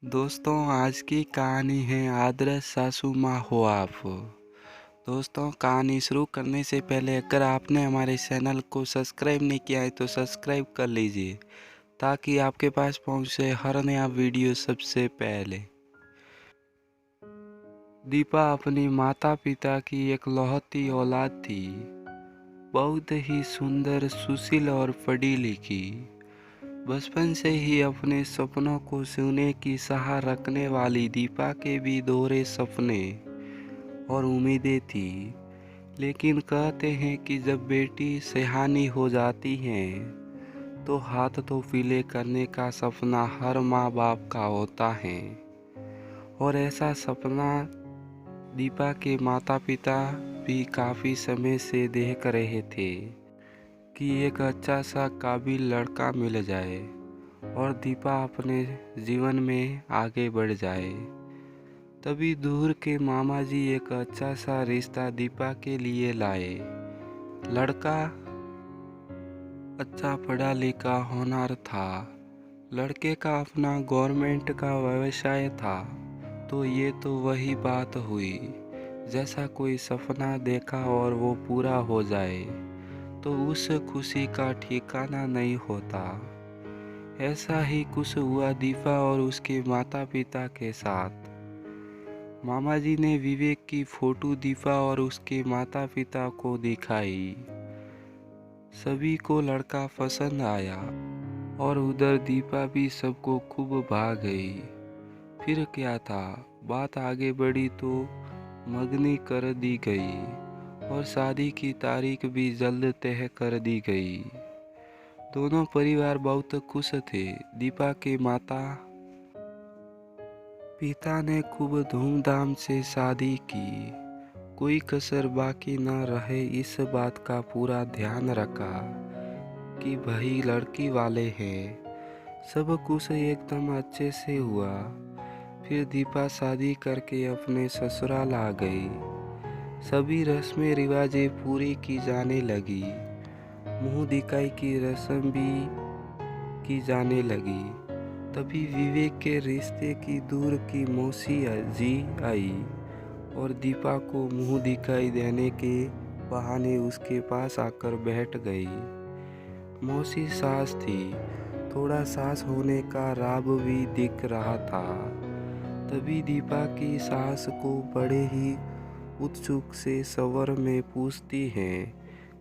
दोस्तों, आज की कहानी है आदर्श सासू माँ हो आप। दोस्तों, कहानी शुरू करने से पहले अगर आपने हमारे चैनल को सब्सक्राइब नहीं किया है तो सब्सक्राइब कर लीजिए ताकि आपके पास पहुँचे हर नया वीडियो सबसे पहले। दीपा अपनी माता पिता की इकलौती औलाद थी। बहुत ही सुंदर, सुशील और पढ़ी लिखी। बचपन से ही अपने सपनों को छूने की चाह रखने वाली दीपा के भी दोहरे सपने और उम्मीदें थी। लेकिन कहते हैं कि जब बेटी सयानी हो जाती है तो हाथ तो पीले करने का सपना हर माँ बाप का होता है। और ऐसा सपना दीपा के माता पिता भी काफ़ी समय से देख रहे थे कि एक अच्छा सा काबिल लड़का मिल जाए और दीपा अपने जीवन में आगे बढ़ जाए। तभी दूर के मामा जी एक अच्छा सा रिश्ता दीपा के लिए लाए। लड़का अच्छा पढ़ा लिखा होनहार था। लड़के का अपना गवर्नमेंट का व्यवसाय था। तो ये तो वही बात हुई, जैसा कोई सपना देखा और वो पूरा हो जाए तो उस खुशी का ठिकाना नहीं होता। ऐसा ही कुछ हुआ दीपा और उसके माता पिता के साथ। मामा जी ने विवेक की फोटो दीपा और उसके माता पिता को दिखाई। सभी को लड़का पसंद आया और उधर दीपा भी सबको खूब भा गई। फिर क्या था, बात आगे बढ़ी तो मंगनी कर दी गई और शादी की तारीख भी जल्द तय कर दी गई। दोनों परिवार बहुत खुश थे। दीपा के माता पिता ने खूब धूमधाम से शादी की। कोई कसर बाकी न रहे, इस बात का पूरा ध्यान रखा कि भाई लड़की वाले हैं। सब कुछ एकदम अच्छे से हुआ। फिर दीपा शादी करके अपने ससुराल आ गई। सभी रस्में रिवाजें पूरी की जाने लगी। मुंह दिखाई की रस्म भी की जाने लगी। तभी विवेक के रिश्ते की दूर की मौसी जी आई और दीपा को मुंह दिखाई देने के बहाने उसके पास आकर बैठ गई। मौसी सास थी। थोड़ा सास होने का राब भी दिख रहा था। तभी दीपा की सास को बड़े ही उत्सुक से स्वर में पूछती है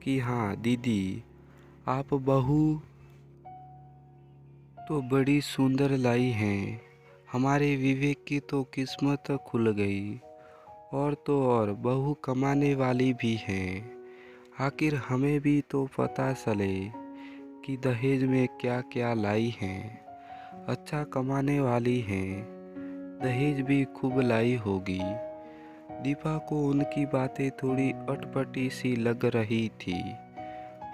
कि हाँ दीदी, आप बहू तो बड़ी सुंदर लाई हैं। हमारे विवेक की तो किस्मत खुल गई। और तो और बहू कमाने वाली भी हैं। आखिर हमें भी तो पता चले कि दहेज में क्या क्या लाई हैं। अच्छा कमाने वाली हैं, दहेज भी खूब लाई होगी। दीपा को उनकी बातें थोड़ी अटपटी सी लग रही थी,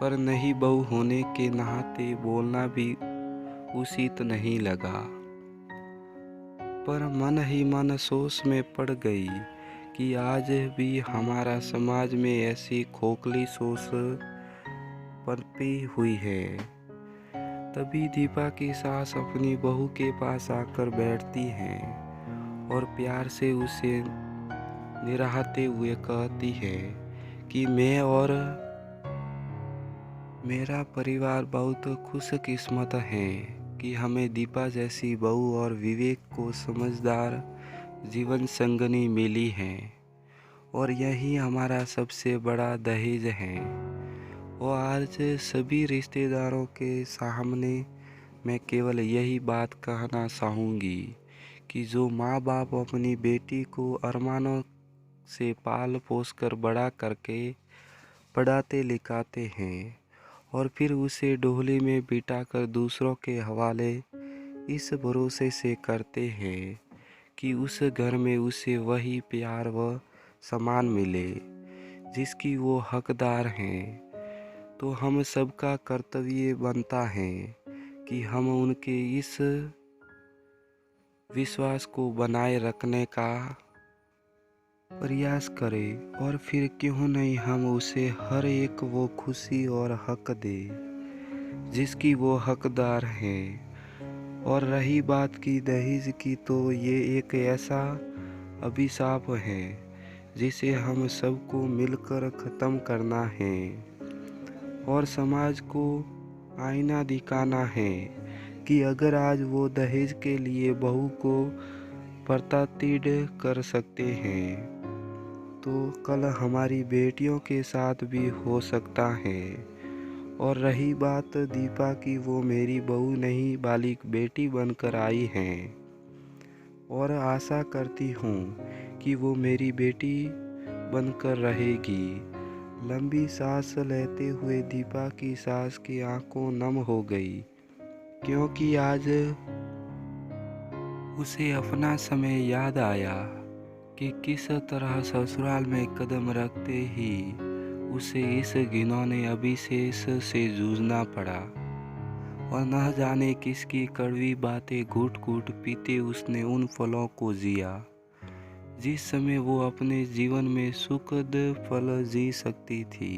पर नई बहू होने के नाते बोलना भी उचित नहीं लगा। पर मन ही मन सोच में पड़ गई कि आज भी हमारा समाज में ऐसी खोखली सोच पनपी हुई है। तभी दीपा की सास अपनी बहू के पास आकर बैठती हैं और प्यार से उसे निराहते हुए कहती है कि मैं और मेरा परिवार बहुत खुशकिस्मत हैं कि हमें दीपा जैसी बहू और विवेक को समझदार जीवन संगनी मिली है। और यही हमारा सबसे बड़ा दहेज है। और आज सभी रिश्तेदारों के सामने मैं केवल यही बात कहना चाहूँगी कि जो माँ बाप अपनी बेटी को अरमानों से पाल पोस कर बड़ा करके पढ़ाते लिखाते हैं और फिर उसे डोली में बिठाकर दूसरों के हवाले इस भरोसे से करते हैं कि उस घर में उसे वही प्यार व सम्मान मिले जिसकी वो हकदार हैं, तो हम सबका कर्तव्य बनता है कि हम उनके इस विश्वास को बनाए रखने का प्रयास करें। और फिर क्यों नहीं हम उसे हर एक वो खुशी और हक दे जिसकी वो हकदार हैं। और रही बात की दहेज की, तो ये एक ऐसा अभिशाप है जिसे हम सबको मिलकर ख़त्म करना है और समाज को आईना दिखाना है कि अगर आज वो दहेज के लिए बहू को प्रताड़ित कर सकते हैं तो कल हमारी बेटियों के साथ भी हो सकता है। और रही बात दीपा की, वो मेरी बहू नहीं बालिक बेटी बनकर आई हैं और आशा करती हूँ कि वो मेरी बेटी बनकर रहेगी। लंबी सांस लेते हुए दीपा की सास की आंखों नम हो गई, क्योंकि आज उसे अपना समय याद आया कि किस तरह ससुराल में कदम रखते ही उसे इस घिनौने अभिशेष से जूझना पड़ा और न जाने किसकी कड़वी बातें घूट घूट पीते उसने उन फलों को जिया जिस समय वो अपने जीवन में सुखद पल जी सकती थी।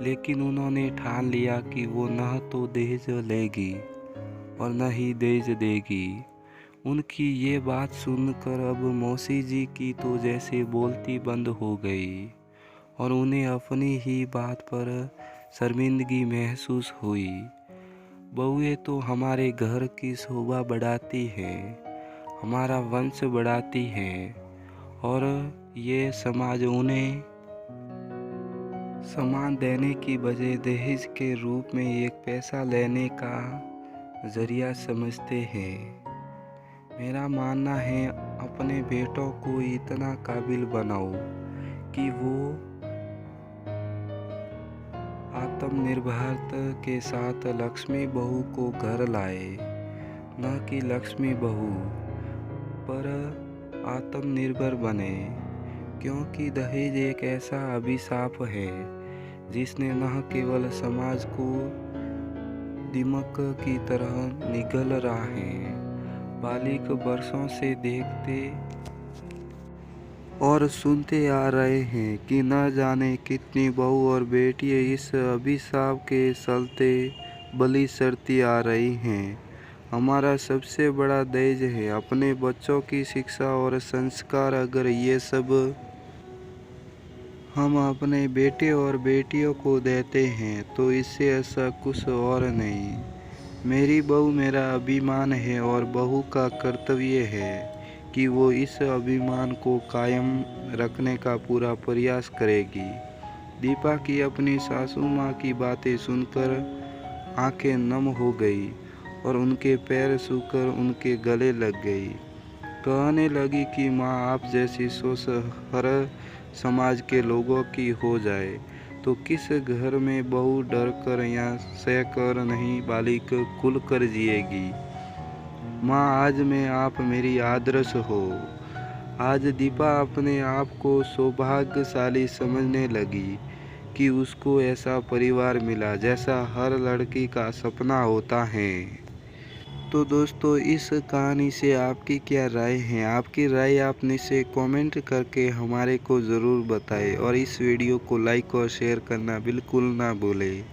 लेकिन उन्होंने ठान लिया कि वो न तो दहेज लेगी और न ही दहेज देगी। उनकी ये बात सुनकर अब मौसी जी की तो जैसे बोलती बंद हो गई और उन्हें अपनी ही बात पर शर्मिंदगी महसूस हुई। बहुएं तो हमारे घर की शोभा बढ़ाती हैं, हमारा वंश बढ़ाती हैं और ये समाज उन्हें सम्मान देने की बजाय दहेज के रूप में एक पैसा लेने का जरिया समझते हैं। मेरा मानना है अपने बेटों को इतना काबिल बनाओ कि वो आत्मनिर्भरता के साथ लक्ष्मी बहू को घर लाए, न कि लक्ष्मी बहू पर आत्मनिर्भर बने, क्योंकि दहेज एक ऐसा अभिशाप है जिसने न केवल समाज को दीमक की तरह निगल रहा है, बालिक वर्षों से देखते और सुनते आ रहे हैं कि न जाने कितनी बहू और बेटियां इस अभिशाप के चलते बलि चढ़ती आ रही हैं। हमारा सबसे बड़ा दहेज है अपने बच्चों की शिक्षा और संस्कार। अगर ये सब हम अपने बेटे और बेटियों को देते हैं तो इससे ऐसा कुछ और नहीं। मेरी बहू मेरा अभिमान है और बहू का कर्तव्य है कि वो इस अभिमान को कायम रखने का पूरा प्रयास करेगी। दीपा की अपनी सासू माँ की बातें सुनकर आंखें नम हो गई और उनके पैर सूखकर उनके गले लग गई। कहने लगी कि माँ, आप जैसी सोच हर समाज के लोगों की हो जाए तो किस घर में बहू डर कर या सहकर नहीं बालिक खुल कर जिएगी। माँ, आज मैं आप मेरी आदर्श हो। आज दीपा अपने आप को सौभाग्यशाली समझने लगी कि उसको ऐसा परिवार मिला जैसा हर लड़की का सपना होता है। तो दोस्तों, इस कहानी से आपकी क्या राय है? आपकी राय आप नीचे कमेंट करके हमारे को ज़रूर बताएं और इस वीडियो को लाइक और शेयर करना बिल्कुल ना भूलें।